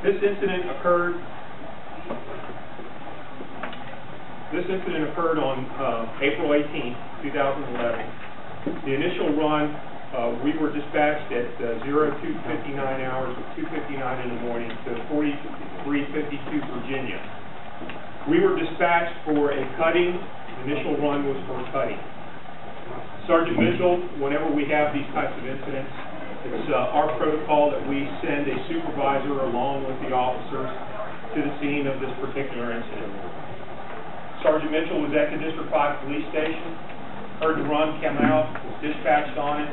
This incident occurred on April 18th, 2011. The initial run, we were dispatched at 02:59 hours of 2:59 in the morning to 4352 Virginia. We were dispatched for a cutting. The initial run was for cutting. Sergeant Mitchell, whenever we have these types of incidents, it's our protocol that we send a supervisor along with the officers to the scene of this particular incident. Sergeant Mitchell was at the District 5 police station, heard the run, came out, was dispatched on it,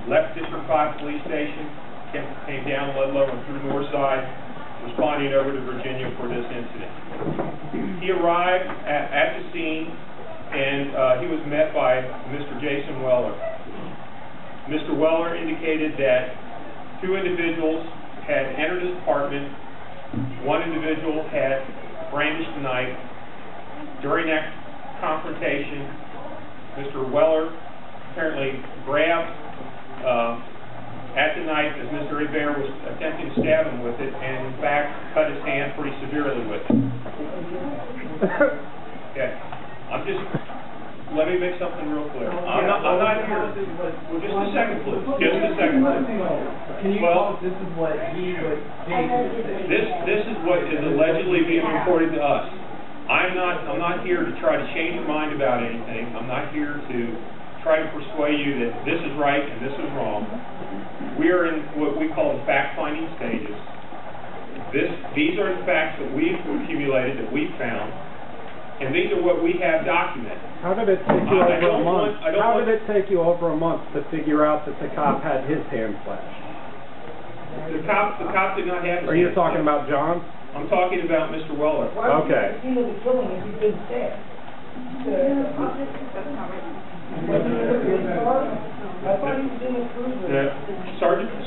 left District 5 police station, came down Ludlow and through Northside, responding over to Virginia for this incident. He arrived at the scene, and he was met by Mr. Jason Weller. Mr. Weller indicated that two individuals had entered his apartment. One individual had brandished a knife. During that confrontation, Mr. Weller apparently grabbed at the knife as Mr. Hebert was attempting to stab him with it, and in fact cut his hand pretty severely with it. Okay, let me make something real clear. I'm not here. Well, just a second, please. Just a second, please. Can you tell us this is what he was saying? This is what is allegedly being reported to us. I'm not here to try to change your mind about anything. I'm not here to try to persuade you that this is right and this is wrong. We are in what we call the fact-finding stages. These are the facts that we've accumulated, that we've found, and these are what we have documented. How did it take you over a month? How did it take you over a month to figure out that the cop had his hand slashed? The cop did not have his hand. Are you talking about John? I'm talking about Mr. Weller. Okay. He was killing if he didn't say it.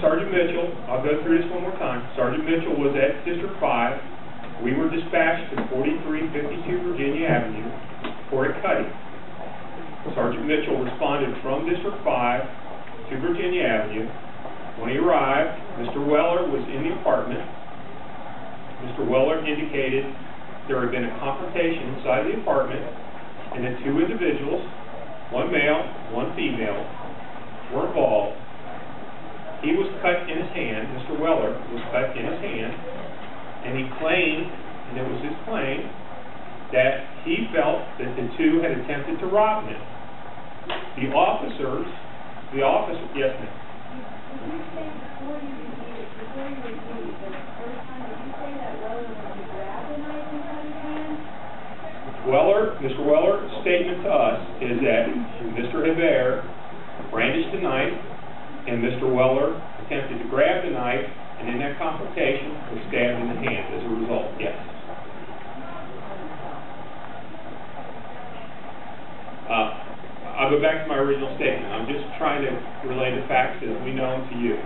Sergeant Mitchell, I'll go through this one more time. Sergeant Mitchell was at District 5. We were dispatched to 4352 Virginia Avenue for a cutting. Sergeant Mitchell responded from District 5 to Virginia Avenue. When he arrived, Mr. Weller was in the apartment. Mr. Weller indicated there had been a confrontation inside the apartment and that two individuals, one male, one female, were involved. He was cut in his hand, Mr. Weller was cut in his hand, and he claimed, and it was his claim, that he felt that the two had attempted to rob him. The officers, yes ma'am. Mr. Weller's statement to us is that Mr. Hebert brandished the knife, and Mr. Weller attempted to grab the knife, and in that confrontation was stabbed in the hand as a result, yes. I'll go back to my original statement. I'm just trying to relay the facts as we know them to you.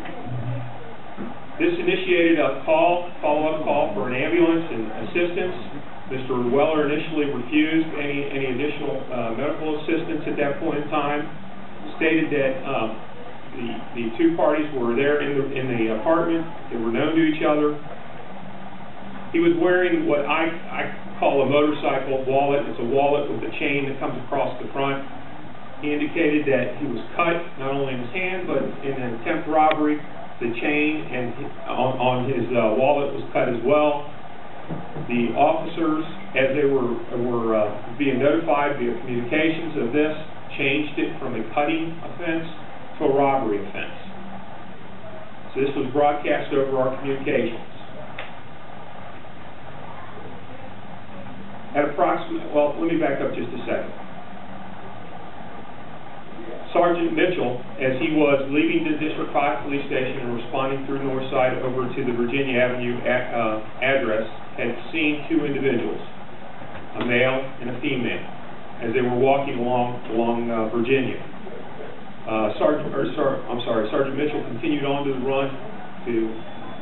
This initiated a follow-up call for an ambulance and assistance. Mr. Weller initially refused any additional medical assistance at that point in time, stated that the two parties were there in the apartment. They were known to each other. He was wearing what I call a motorcycle wallet. It's a wallet with a chain that comes across the front. He indicated that he was cut not only in his hand but in an attempt robbery. The chain and on his wallet was cut as well. The officers, as they were being notified via communications of this, changed it from a cutting offense to a robbery offense. So this was broadcast over our communications. Well, let me back up just a second. Sergeant Mitchell, as he was leaving the District 5 police station and responding through Northside over to the Virginia Avenue address, had seen two individuals, a male and a female, as they were walking along Virginia. Sergeant Mitchell continued on to the run to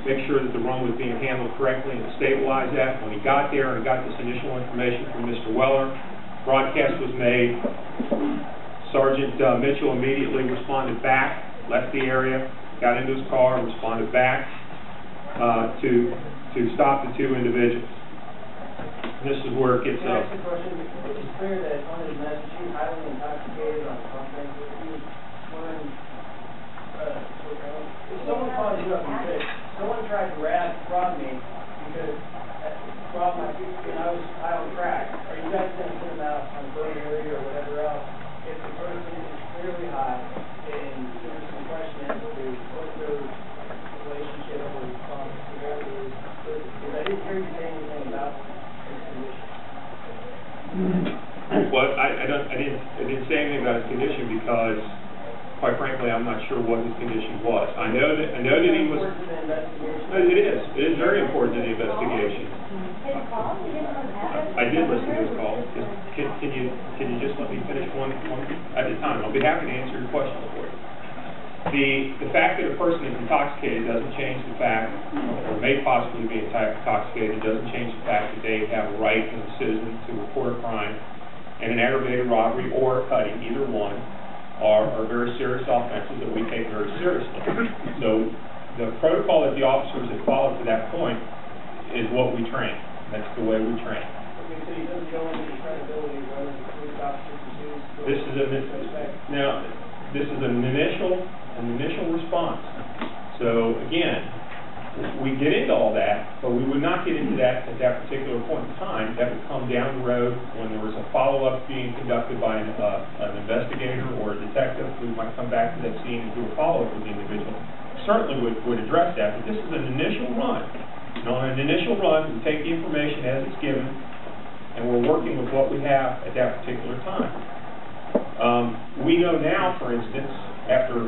make sure that the run was being handled correctly and to stabilize that. When he got there and got this initial information from Mr. Weller, broadcast was made. Sergeant Mitchell immediately responded back, left the area, got into his car, and responded back to to stop the two individuals. This is where it gets Can I ask a question? It's clear that on his message, he was highly intoxicated on something. He was wearing, if someone calls you up and says, someone tried to rob me because rob my feet and I was high on crack, are you guys going to put him out on burglary or whatever else if the person is clearly high and there's some question as to what their relationship or response together is? Because I didn't hear you say anything about his condition. Well, I didn't say anything about his condition because, quite frankly, I'm not sure what his condition was. I know that he was. It is. It is very important to the investigation. I did listen to his call. Just, can you just let me finish one at a time? I'll be happy to answer your questions for you. The fact that a person is intoxicated doesn't change the fact, or may possibly be intoxicated, doesn't change the fact that they have a right as a citizen to report a crime, and an aggravated robbery or cutting, either one, are very serious offenses that we take very seriously. So the protocol that the officers have followed to that point is what we train. That's the way we train. Okay, so he doesn't go into the credibility of whether the police officer pursues. This is an initial response. So again, we get into all that, but we would not get into that at that particular point in time. That would come down the road when there was a follow-up being conducted by an investigator or a detective who might come back to that scene and do a follow-up with the individual. Certainly would address that, but this is an initial run. And on an initial run, we take the information as it's given, and we're working with what we have at that particular time. We know now, for instance, after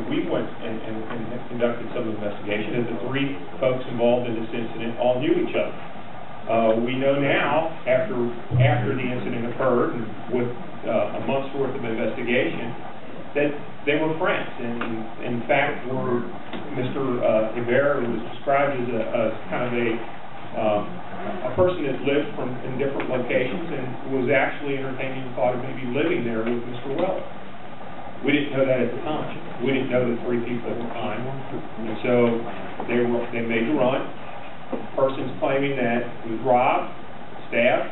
we went and conducted some investigation, that the three folks involved in this incident all knew each other. We know now, after the incident occurred, and with a month's worth of investigation, that they were friends. And in fact, Mr. Hebert was described as a kind of a person that lived in different locations and was actually entertaining the thought of maybe living there with Mr. Weller. We didn't know that at the time. We didn't know the three people at the time. And so they made the run. The person's claiming that he was robbed, stabbed.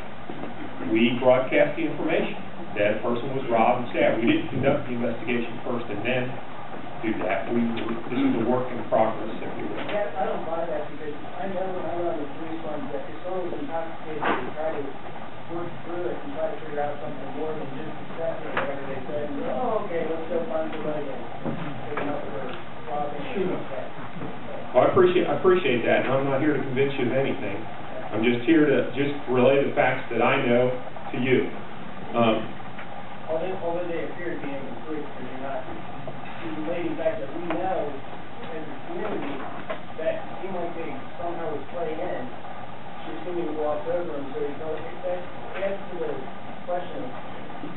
We broadcast the information that a person was robbed and stabbed. We didn't conduct the investigation first and then do that. This is a work in progress, if you will. Yeah, I don't buy that because I know when I run the police ones that if someone was intoxicated, they try to work through it and try to figure out something more than just accepting whatever they said. And, oh, okay, let's go find somebody and pick them up for robbing and stuff. Well, I appreciate that, and I'm not here to convince you of anything. I'm just here to relay the facts that I know to you. Although they appear to be incomplete, because you're not relating back that we know as a community that it seemed like they somehow was playing in. Just seeming to walk over them, so you know, that adds to the question of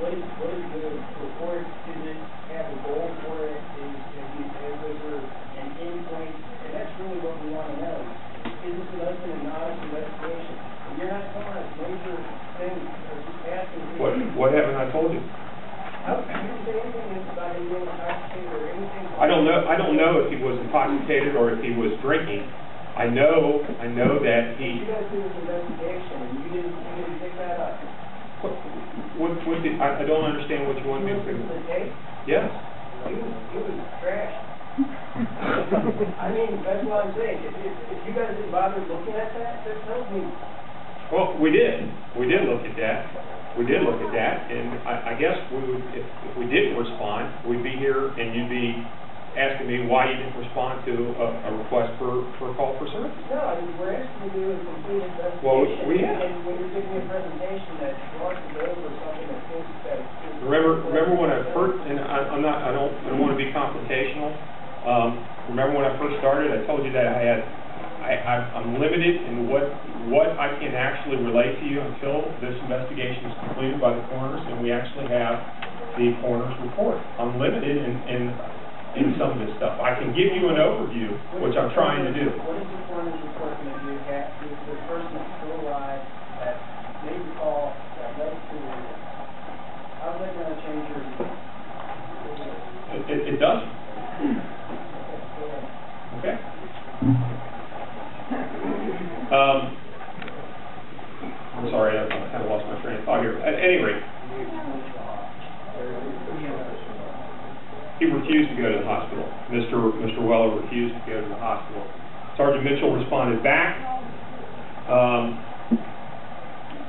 what is the report? Does it have a goal for it? Was there an endpoint? And that's really what we want to know. Is this an open and honest investigation? And you're not telling us major things, or just asking things. What haven't I told you? How can you say anything about him being intoxicated or anything? I don't know if he was intoxicated or if he was drinking. I know that he. You guys did this investigation and you didn't pick that up. I don't understand what you want me to pick up. The tape? Yes. He was trash. I mean, that's what I'm saying. If you guys didn't bother looking at that tells me. Well, we did. We did look at that. And I guess if we didn't respond, we'd be here and you'd be asking me why you didn't respond to a request for a call for service. No, I mean, we're asking you to do a complete investigation. Well, we have. And when you're giving me a presentation that glosses over something that thinks that. Remember when I first, and I don't want to be confrontational. Remember when I first started, I told you that I'm limited in what I can actually relate to you until this investigation is completed by the coroners and we actually have the coroner's report. I'm limited in some of this stuff. I can give you an overview, which I'm trying to do. What is the coroner's report going to do? Is the person that's still alive that made the call that led to the how's that going to change your It doesn't. Okay. I'm sorry, I kind of lost my train of thought here. At any rate, he refused to go to the hospital. Mr. Weller refused to go to the hospital. Sergeant Mitchell responded back,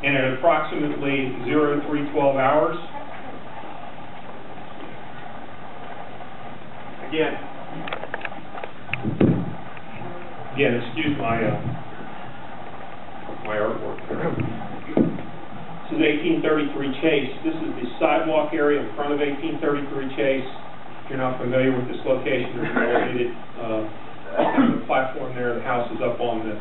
and at approximately 03:12 hours, again, excuse my artwork there. This is 1833 Chase. This is the sidewalk area in front of 1833 Chase. If you're not familiar with this location, there's an elevated platform there. The house is up on the